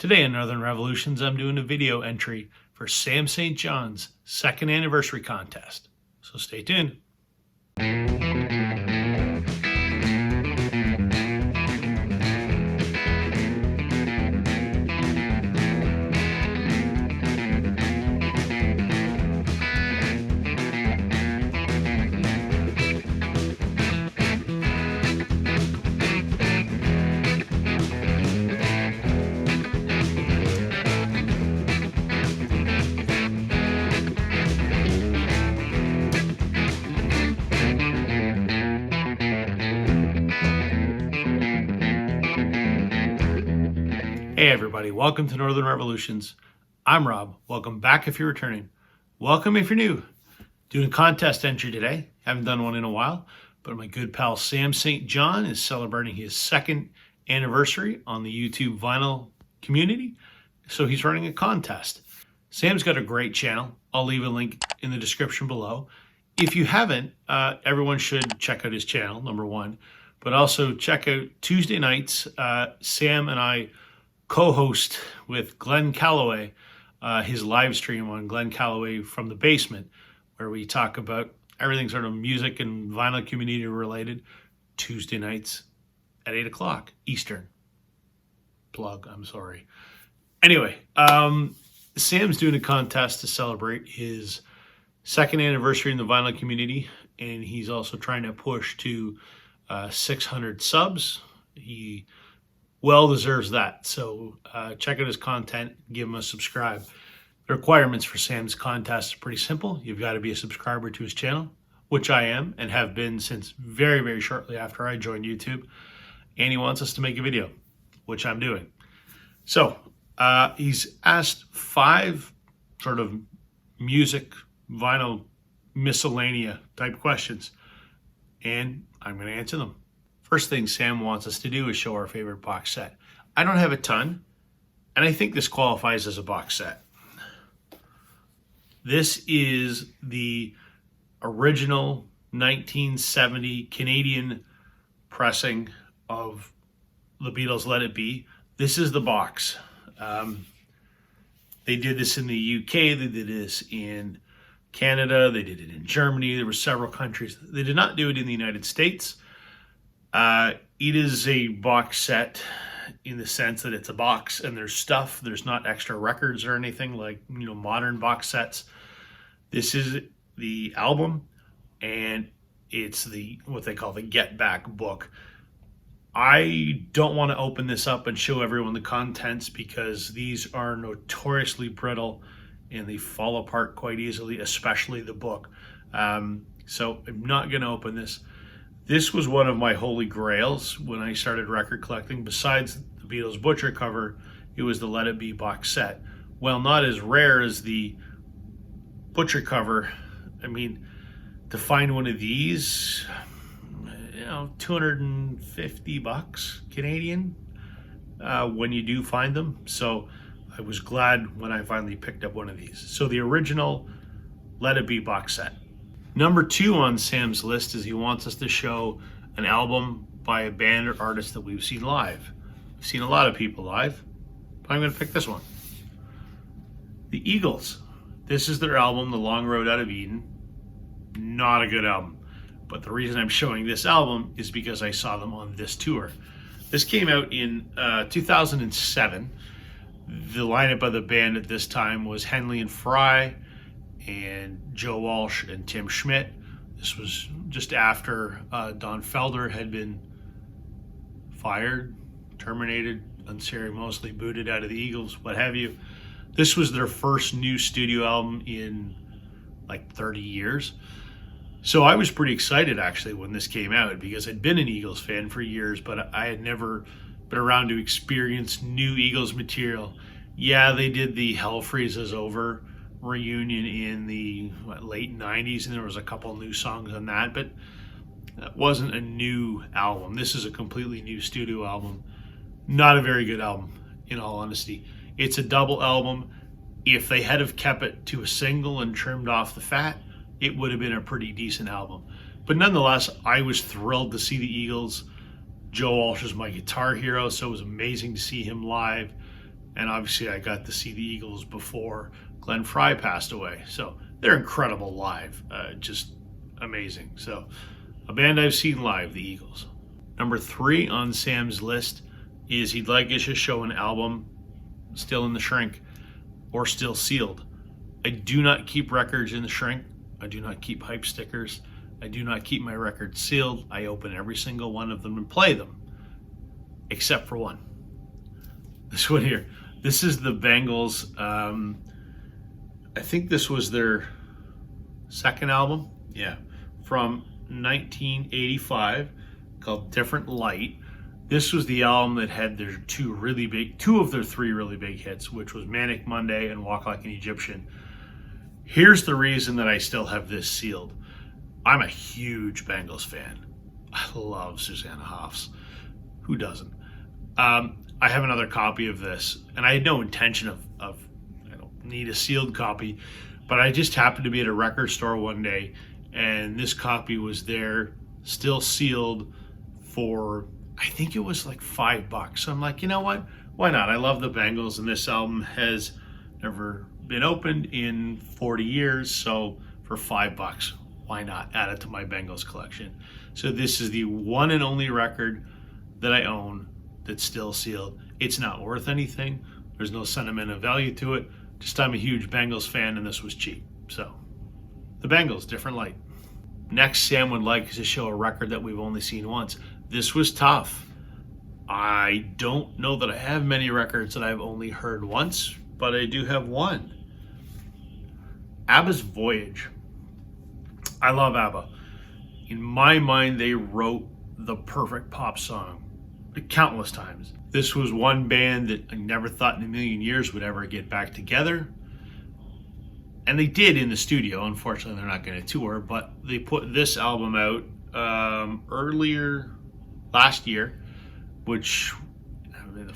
Today in Northern Revolutions, I'm doing a video entry for Sam St. John's 2nd anniversary contest. So stay tuned. Hey everybody, welcome to Northern Revolutions. I'm Rob. Welcome back if you're returning. Welcome if you're new. Doing a contest entry today. Haven't done one in a while, but my good pal Sam St. John is celebrating his 2nd anniversary on the YouTube vinyl community. So he's running a contest. Sam's got a great channel. I'll leave a link in the description below. If you haven't, everyone should check out his channel, number one. But also check out Tuesday nights. Sam and I co-host with Glen Kellaway, his live stream on Glen Kellaway from the basement, where we talk about everything sort of music and vinyl community related, Tuesday nights at 8 o'clock Eastern. Plug, I'm sorry. Anyway, Sam's doing a contest to celebrate his 2nd anniversary in the vinyl community, and he's also trying to push to 600 subs. He well deserves that. So check out his content, give him a subscribe. The requirements for Sam's contest are pretty simple. You've got to be a subscriber to his channel, which I am and have been since very, very shortly after I joined YouTube. And he wants us to make a video, which I'm doing. So he's asked 5 sort of music, vinyl, miscellanea type questions, and I'm going to answer them. First thing Sam wants us to do is show our favorite box set. I don't have a ton, and I think this qualifies as a box set. This is the original 1970 Canadian pressing of the Beatles' Let It Be. This is the box. They did this in the UK, they did this in Canada, they did it in Germany. There were several countries. They did not do it in the United States. It is a box set in the sense that it's a box and there's stuff. There's not extra records or anything like, modern box sets. This is the album, and it's what they call the Get Back book. I don't want to open this up and show everyone the contents because these are notoriously brittle and they fall apart quite easily, especially the book. So I'm not going to open this. This was one of my holy grails when I started record collecting. Besides the Beatles Butcher cover, it was the Let It Be box set. While not as rare as the Butcher cover, I mean, to find one of these, $250 Canadian when you do find them. So I was glad when I finally picked up one of these. So the original Let It Be box set. Number 2 on Sam's list is he wants us to show an album by a band or artist that we've seen live. I've seen a lot of people live, but I'm going to pick this one. The Eagles. This is their album, The Long Road Out of Eden. Not a good album, but the reason I'm showing this album is because I saw them on this tour. This came out in 2007. The lineup of the band at this time was Henley and Fry, and Joe Walsh and Tim Schmidt. This was just after Don Felder had been fired, terminated, unceremoniously booted out of the Eagles, what have you. This was their first new studio album in like 30 years. So I was pretty excited actually when this came out because I'd been an Eagles fan for years, but I had never been around to experience new Eagles material. Yeah, they did the Hell Freezes Over reunion in the late 90s, and there was a couple new songs on that, but that wasn't a new album. This is a completely new studio album. Not a very good album, in all honesty. It's a double album. If they had have kept it to a single and trimmed off the fat, it would have been a pretty decent album. But nonetheless, I was thrilled to see the Eagles. Joe Walsh is my guitar hero, so it was amazing to see him live. And obviously I got to see the Eagles before Glenn Frey passed away. So they're incredible live, just amazing. So a band I've seen live, the Eagles. Number 3 on Sam's list is he'd like us to show an album still in the shrink or still sealed. I do not keep records in the shrink. I do not keep hype stickers. I do not keep my records sealed. I open every single one of them and play them, except for one. This one here. This is the Bangles. I think this was their second album. Yeah, from 1985, called Different Light. This was the album that had their two of their three really big hits, which was Manic Monday and Walk Like an Egyptian. Here's the reason that I still have this sealed. I'm a huge Bangles fan. I love Susanna Hoffs. Who doesn't? I have another copy of this, and I had no intention of I don't need a sealed copy, but I just happened to be at a record store one day, and this copy was there, still sealed, for I think it was like $5. So I'm like, you know what? Why not? I love the Bangles, and this album has never been opened in 40 years, so for $5, why not add it to my Bangles collection? So this is the one and only record that I own that's still sealed. It's not worth anything. There's no sentimental value to it. Just I'm a huge Bangles fan, and this was cheap. So the Bangles, Different Light. Next, Sam would like to show a record that we've only seen once. This was tough. I don't know that I have many records that I've only heard once, but I do have one. ABBA's Voyage. I love ABBA. In my mind, they wrote the perfect pop song countless times. This was one band that I never thought in a million years would ever get back together. And they did in the studio. Unfortunately, they're not going to tour, but they put this album out earlier last year, which the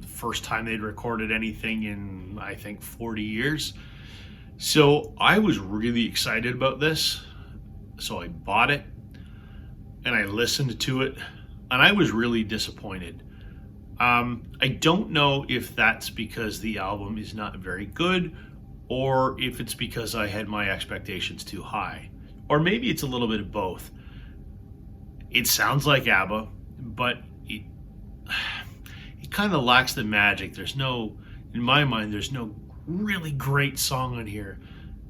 first time they'd recorded anything in, I think, 40 years. So I was really excited about this. So I bought it and I listened to it, and I was really disappointed. I don't know if that's because the album is not very good, or if it's because I had my expectations too high, or maybe it's a little bit of both. It sounds like ABBA, but it kind of lacks the magic. In my mind, there's no really great song on here.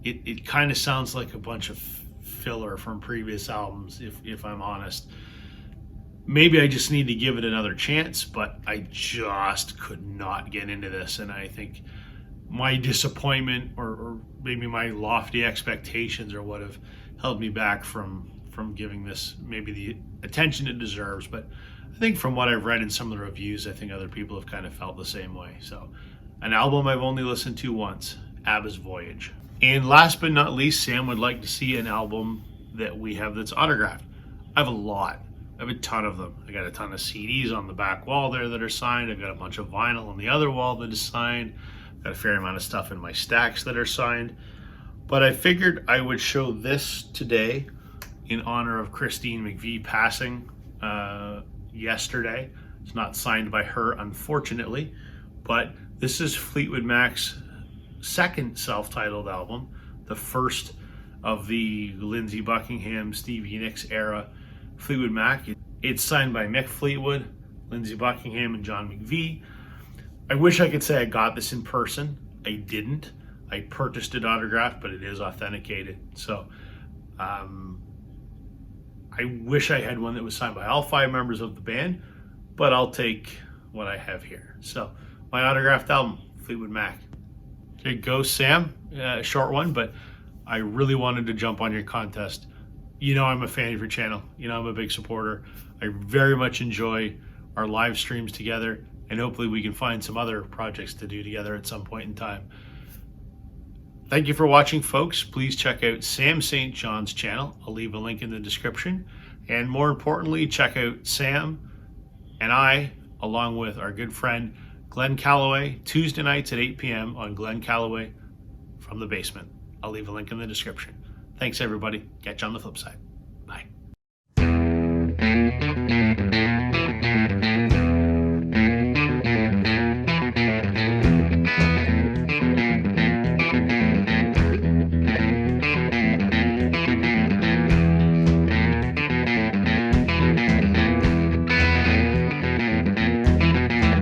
It kind of sounds like a bunch of filler from previous albums, if I'm honest. Maybe I just need to give it another chance, but I just could not get into this, and I think my disappointment or maybe my lofty expectations are what have held me back from giving this maybe the attention it deserves. But I think from what I've read in some of the reviews, I think other people have kind of felt the same way. So an album I've only listened to once, ABBA's Voyage. And last but not least, Sam would like to see an album that we have that's autographed. I have a lot. I have a ton of them. I got a ton of CDs on the back wall there that are signed. I've got a bunch of vinyl on the other wall that is signed. I've got a fair amount of stuff in my stacks that are signed. But I figured I would show this today in honor of Christine McVie passing yesterday. It's not signed by her, unfortunately, but this is Fleetwood Mac's second self-titled album, the first of the Lindsey Buckingham, Stevie Nicks era Fleetwood Mac. It's signed by Mick Fleetwood, Lindsey Buckingham, and John McVie. I wish I could say I got this in person. I didn't. I purchased it autographed, but it is authenticated. So I wish I had one that was signed by all 5 members of the band, but I'll take what I have here. So my autographed album, Fleetwood Mac. There you go, Sam. Short one, but I really wanted to jump on your contest. You know I'm a fan of your channel. You know I'm a big supporter. I very much enjoy our live streams together, and hopefully we can find some other projects to do together at some point in time. Thank you for watching, folks. Please check out Sam St. John's channel. I'll leave a link in the description. And more importantly, check out Sam and I, along with our good friend Glen Kellaway, Tuesday nights at 8 p.m. on Glen Kellaway from the basement. I'll leave a link in the description. Thanks, everybody. Catch you on the flip side.